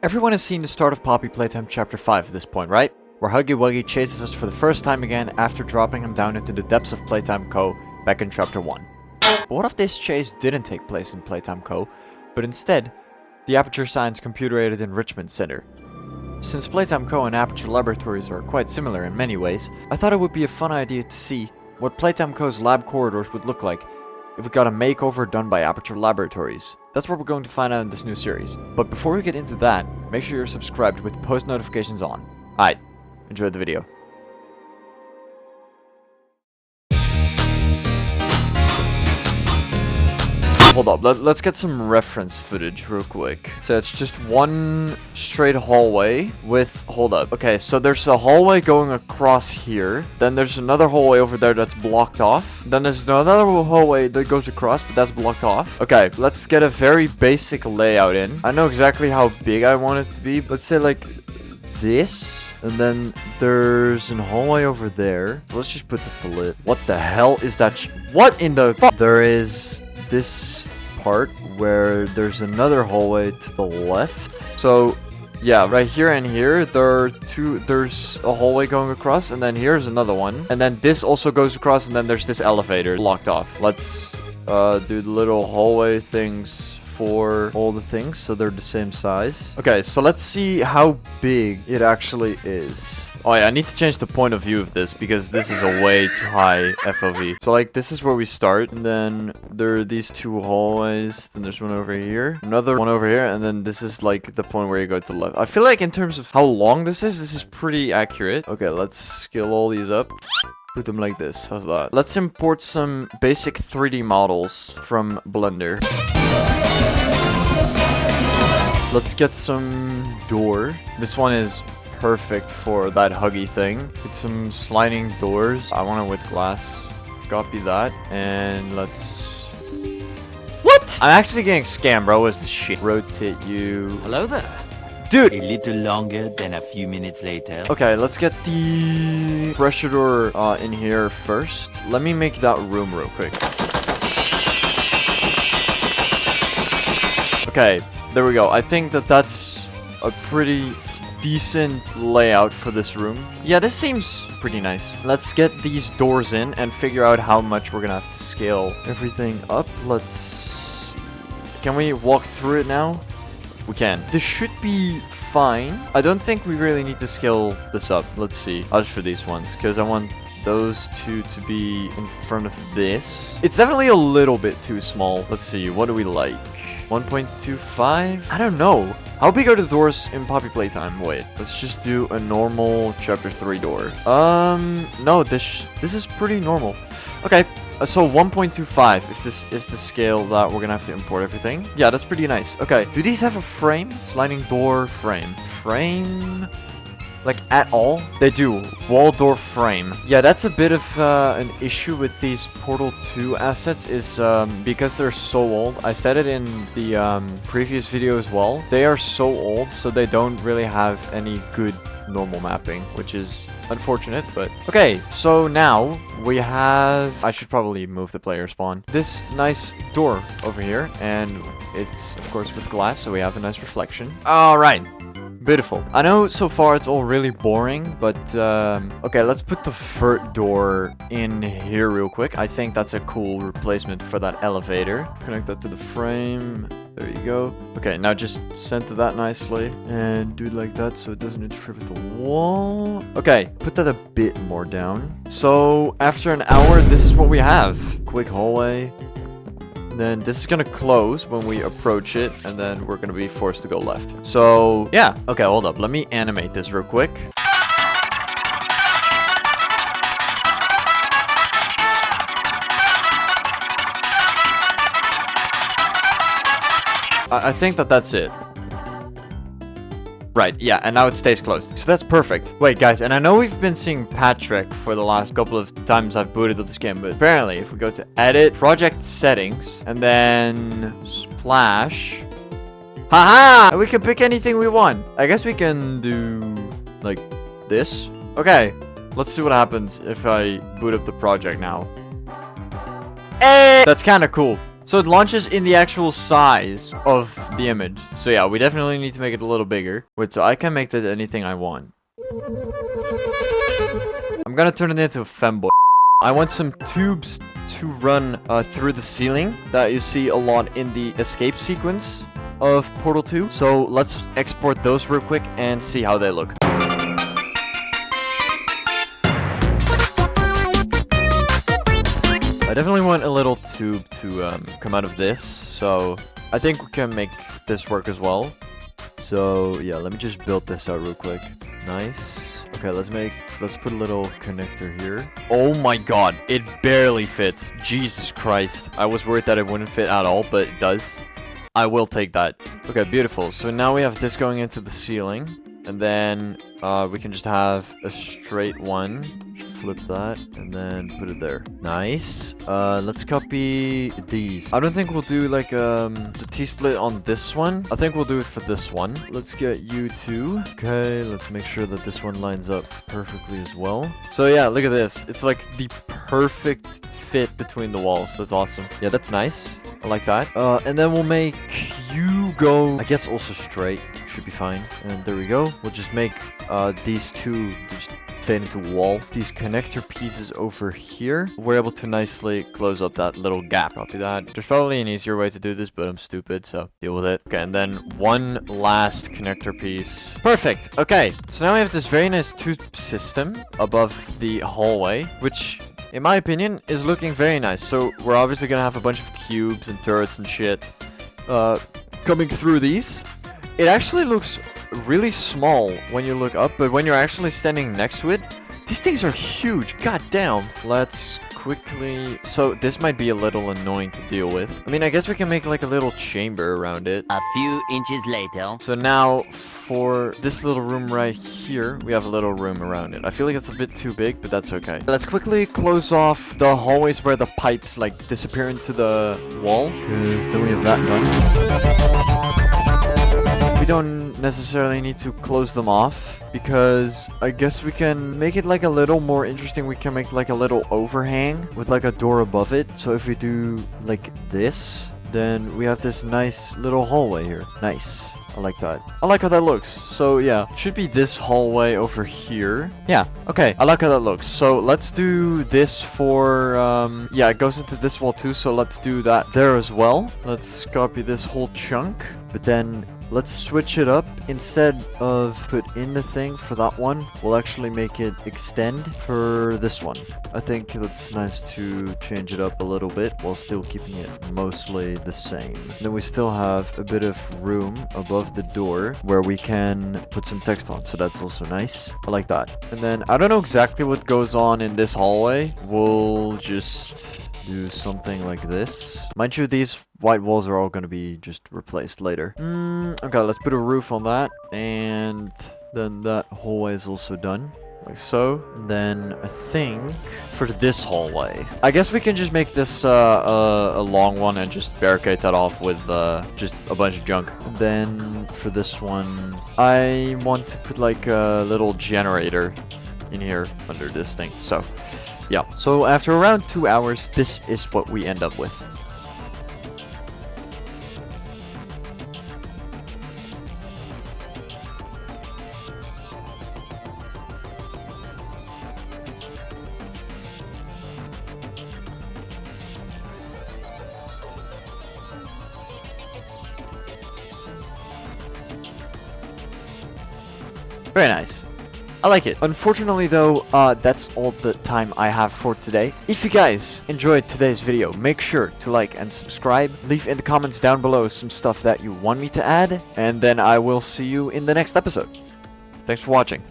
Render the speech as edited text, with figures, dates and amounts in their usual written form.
Everyone has seen the start of Poppy Playtime Chapter 5 at this point, right? Where Huggy Wuggy chases us for the first time again after dropping him down into the depths of Playtime Co. back in Chapter 1. But what if this chase didn't take place in Playtime Co., but instead, the Aperture Science Computer-Aided Enrichment Center? Since Playtime Co. and Aperture Laboratories are quite similar in many ways, I thought it would be a fun idea to see what Playtime Co.'s lab corridors would look like if we got a makeover done by Aperture Laboratories. That's what we're going to find out in this new series. But before we get into that, make sure you're subscribed with post notifications on. Alright, enjoy the video. Hold up, let's get some reference footage real quick. So it's just one straight hallway with... Hold up. Okay, so there's a hallway going across here. Then there's another hallway over there that's blocked off. Then there's another hallway that goes across, but that's blocked off. Okay, let's get a very basic layout in. I know exactly how big I want it to be. Let's say like this. And then there's a hallway over there. So let's just put this to lit. What the hell is that? What in the fuck? There is this part where there's another hallway to the left. So yeah, right here and here there's a hallway going across, and then here's another one, and then this also goes across, and then there's this elevator locked off. Let's do the little hallway things for all the things so they're the same size. Okay, so let's see how big it actually is. Oh yeah, I need to change the point of view of this because this is a way too high FOV. So like this is where we start, and then there are these two hallways, then there's one over here, another one over here, and then this is like the point where you go to the left. I feel like in terms of how long this is pretty accurate. Okay, let's scale all these up. Put them like this. How's that? Let's import some basic 3D models from Blender. Let's get some door. This one is perfect for that huggy thing. Get some sliding doors. I want it with glass. Copy that. And let's... What? I'm actually getting scammed, bro. What's the shit? Rotate you. Hello there. Dude! A little longer than a few minutes later. Okay, let's get the pressure door in here first. Let me make that room real quick. Okay, there we go. I think that's a pretty decent layout for this room. Yeah, this seems pretty nice. Let's get these doors in and figure out how much we're gonna have to scale everything up. Can we walk through it now? We can. This should be fine. I don't think we really need to scale this up. Let's see. I'll just for these ones, because I want those two to be in front of this. It's definitely a little bit too small. Let's see. What do we like? 1.25? I don't know. How big are the doors in Poppy Playtime? Wait, let's just do a normal Chapter 3 door. No, this is pretty normal. Okay, so 1.25, if this is the scale that we're gonna have to import everything. Yeah, that's pretty nice. Okay, do these have a frame? Sliding door frame. Frame? Like, at all? They do. Wall door frame. Yeah, that's a bit of an issue with these Portal 2 assets is because they're so old. I said it in the previous video as well. They are so old, so they don't really have any good normal mapping, which is unfortunate, but... Okay, so now we have... I should probably move the player spawn. This nice door over here, and it's, of course, with glass, so we have a nice reflection. Alright. Beautiful. I know so far it's all really boring, but okay, let's put the vert door in here real quick. I think that's a cool replacement for that elevator. Connect that to the frame. There you go. Okay, now just center that nicely and do it like that so it doesn't interfere with the wall. Okay, put that a bit more down. So after an hour, this is what we have. Quick hallway. Then this is gonna close when we approach it, and then we're gonna be forced to go left. So yeah, okay, hold up, let me animate this real quick. I think that's it. Right, yeah, and now it stays closed. So that's perfect. Wait, guys, and I know we've been seeing Patrick for the last couple of times I've booted up this game, but apparently if we go to Edit, Project Settings, and then Splash... Haha! We can pick anything we want. I guess we can do, like, this. Okay, let's see what happens if I boot up the project now. Hey! That's kind of cool. So it launches in the actual size of the image. So yeah, we definitely need to make it a little bigger. Wait, so I can make that anything I want. I'm gonna turn it into a femboy. I want some tubes to run through the ceiling that you see a lot in the escape sequence of Portal 2. So let's export those real quick and see how they look. I definitely want a little tube to come out of this, so I think we can make this work as well. So yeah, let me just build this out real quick. Nice. Okay, let's put a little connector here. Oh my god, it barely fits. Jesus Christ. I was worried that it wouldn't fit at all, but it does. I will take that. Okay, beautiful. So now we have this going into the ceiling. And then we can just have a straight one. Flip that and then put it there. Nice. Let's copy these. I don't think we'll do like the T-split on this one. I think we'll do it for this one. Let's get you two. Okay, let's make sure that this one lines up perfectly as well. So yeah, look at this. It's like the perfect fit between the walls. That's awesome. Yeah, that's nice. I like that. And then we'll make you go, I guess, also straight. Should be fine. And there we go. We'll just make these two just fade into a wall. These connector pieces over here, we're able to nicely close up that little gap. Copy that. There's probably an easier way to do this, but I'm stupid, so deal with it. Okay, and then one last connector piece. Perfect. Okay, so now we have this very nice tube system above the hallway, which, in my opinion, is looking very nice. So we're obviously gonna have a bunch of cubes and turrets and shit coming through these. It actually looks really small when you look up, but when you're actually standing next to it, these things are huge. God damn. Let's quickly... So this might be a little annoying to deal with. I mean, I guess we can make like a little chamber around it. A few inches later. So now for this little room right here, we have a little room around it. I feel like it's a bit too big, but that's okay. Let's quickly close off the hallways where the pipes like disappear into the wall, because then we have that done. We don't necessarily need to close them off, because I guess we can make it like a little more interesting. We can make like a little overhang with like a door above it. So if we do like this, then we have this nice little hallway here. Nice. I like that. I like how that looks. So yeah, it should be this hallway over here. Yeah, okay. I like how that looks. So let's do this for, yeah, it goes into this wall too. So let's do that there as well. Let's copy this whole chunk, but then let's switch it up. Instead of put in the thing for that one, we'll actually make it extend for this one. I think it's nice to change it up a little bit while still keeping it mostly the same. Then we still have a bit of room above the door where we can put some text on, so that's also nice. I like that. And then I don't know exactly what goes on in this hallway. We'll just do something like this. Mind you, these white walls are all going to be just replaced later. Okay, let's put a roof on that. And then that hallway is also done. Like so. And then I think for this hallway, I guess we can just make this a long one and just barricade that off with just a bunch of junk. And then for this one, I want to put like a little generator in here under this thing. So yeah, so after around 2 hours, this is what we end up with. Very nice. I like it. Unfortunately though, that's all the time I have for today. If you guys enjoyed today's video, make sure to like and subscribe. Leave in the comments down below some stuff that you want me to add, and then I will see you in the next episode. Thanks for watching.